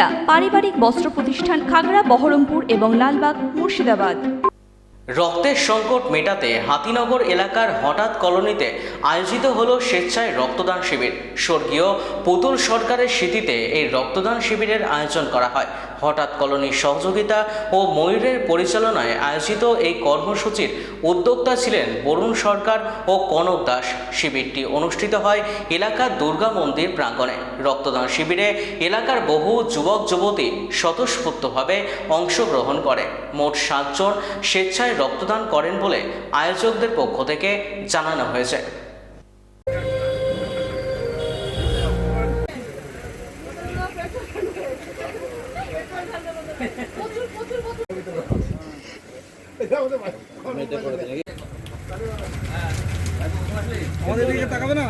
সুনিতা পারিবারিক বস্ত্র প্রতিষ্ঠান, খাগড়া, বহরমপুর এবং লালবাগ, মুর্শিদাবাদ। রক্তের সংকট মেটাতে হাতিনগর এলাকার হঠাৎ কলোনিতে আয়োজিত হলো স্বেচ্ছায় রক্তদান শিবির। স্বর্গীয় পুতুল সরকারের স্মৃতিতে এই রক্তদান শিবিরের আয়োজন করা হয়। হঠাৎ কলোনির সহযোগিতা ও ময়ূরের পরিচালনায় আয়োজিত এই কর্মসূচির উদ্যোক্তা ছিলেন বরুণ সরকার ও কনক দাস। শিবিরটি অনুষ্ঠিত হয় এলাকার দুর্গা মন্দির প্রাঙ্গণে। রক্তদান শিবিরে এলাকার বহু যুবক যুবতী স্বতঃস্ফূর্তভাবে অংশগ্রহণ করে। মোট 7 জন স্বেচ্ছায় রক্তদান করেন বলে আয়োজকদের পক্ষ থেকে জানানো হয়েছে। আমাদের দিকে তাকাবে না।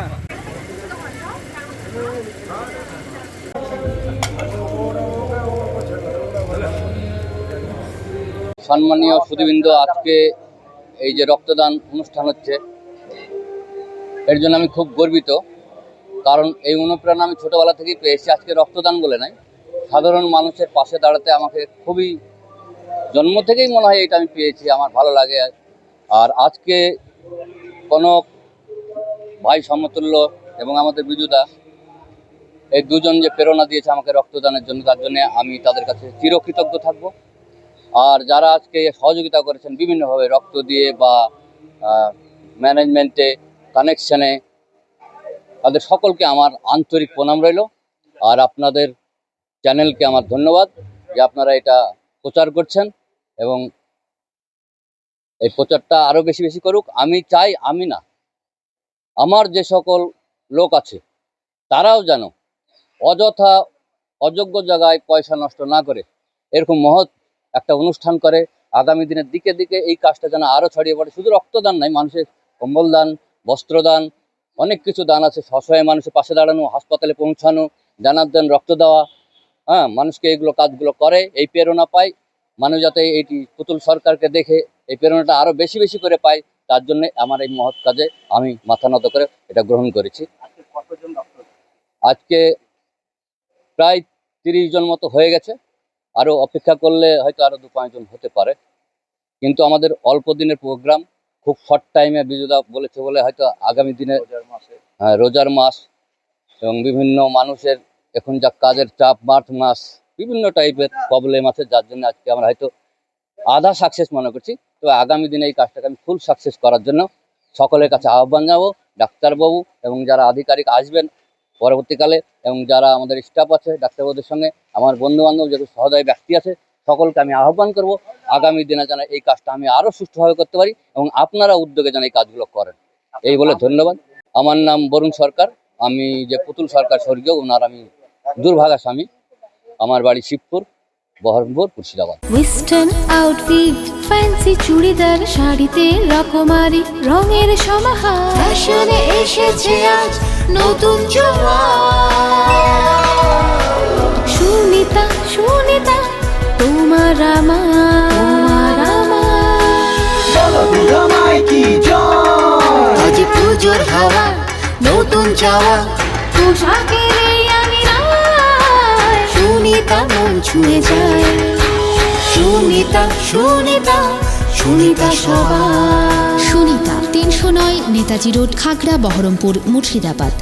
সম্মানীয় সুধীবৃন্দ, আজকে এই যে রক্তদান অনুষ্ঠান হচ্ছে, এর জন্য আমি খুব গর্বিত। কারণ এই অনুপ্রেরণা আমি ছোটোবেলা থেকেই পেয়েছি। আজকে রক্তদান বলে নাই, সাধারণ মানুষের পাশে দাঁড়াতে আমাকে খুবই জন্ম থেকেই মনে হয় এটা আমি পেয়েছি, আমার ভালো লাগে। আর আজকে কনক ভাই সমতুল্য এবং আমাদের বিজুদা, এই দুজন যে প্রেরণা দিয়েছে আমাকে রক্তদানের জন্য, তার জন্য আমি তাদের কাছে চিরকৃতজ্ঞ থাকব। আর যারা আজকে সহযোগিতা করেছেন বিভিন্নভাবে রক্ত দিয়ে বা ম্যানেজমেন্টে, কানেকশনে, তাদের সকলকে আমার আন্তরিক প্রণাম রইল। আর আপনাদের চ্যানেলকে আমার ধন্যবাদ যে আপনারা এটা প্রচার করছেন এবং এই প্রচারটা আরও বেশি বেশি করুক। আমি চাই আমি না, আমার যে সকল লোক আছে তারাও যেন অযথা অযোগ্য জায়গায় পয়সা নষ্ট না করে এরকম মহৎ একটা অনুষ্ঠান করে। আগামী দিনের দিকে দিকে এই কাজটা যেন আরও ছড়িয়ে পড়ে। শুধু রক্তদান নয়, মানুষের কম্বল দান, বস্ত্রদান, অনেক কিছু দান আছে। অসহায় মানুষের পাশে দাঁড়ানো, হাসপাতালে পৌঁছানো, জানার দান, রক্ত দেওয়া, মানুষকে এগুলো কাজগুলো করে এই প্রেরণা পায়। মানুষ যাতে এইটি পুতুল সরকারকে দেখে এই প্রেরণাটা আরও বেশি বেশি করে পায়, তার জন্য আমার এই মহৎ কাজে আমি মাথা নত করে এটা গ্রহণ করেছি। আজকে প্রায় 30 জন মতো হয়ে গেছে। আরও অপেক্ষা করলে হয়তো আরও 2-5 জন হতে পারে। কিন্তু আমাদের অল্প দিনের প্রোগ্রাম, খুব শর্ট টাইমে বিজুদা বলেছে বলে হয়তো আগামী দিনে রোজার মাস এবং বিভিন্ন মানুষের এখন যা কাজের চাপ, মার্চ মাস, বিভিন্ন টাইপের প্রবলেম আছে, যার জন্য আজকে আমরা হয়তো আধা সাকসেস মনে করছি। তো আগামী দিনে এই কাজটাকে আমি ফুল সাকসেস করার জন্য সকলের কাছে আহ্বান জানাবো। ডাক্তারবাবু এবং যারা আধিকারিক আসবেন পরবর্তীকালে এবং যারা আমাদের স্টাফ আছে, ডাক্তারবাবুদের সঙ্গে আমার বন্ধুবান্ধব যেগুলো সহৃদয় ব্যক্তি আছে, সকলকে আমি আহ্বান করব আগামী দিনে যেন এই কাজটা আমি আরও সুষ্ঠুভাবে করতে পারি এবং আপনারা উদ্যোগে যেন এই কাজগুলো করেন। এই বলে ধন্যবাদ। আমার নাম বরুণ সরকার। আমি যে পুতুল সরকার স্বর্গীয়, ওনার আমি দুর্ভাগা স্বামী। আমার বাড়ি Shibpur, Baharampur, Murshidabad. Western outfit, fancy churidar, শাড়িতে রকমারি রঙের সমাহার, ফ্যাশনে এসেছে আজ নতুন সুনিতা, সুনিতা তোমার আমার, আজ পুজোর হাওয়া, নতুন চাওয়া, পোশাকের আমি সুনিতা মন ছুঁয়ে যায়। সুনিতা, সুনিতা, সুনিতা সবার। সুনিতা 309 নেতাজি রোড, খাগড়া, বহরমপুর, মুর্শিদাবাদ।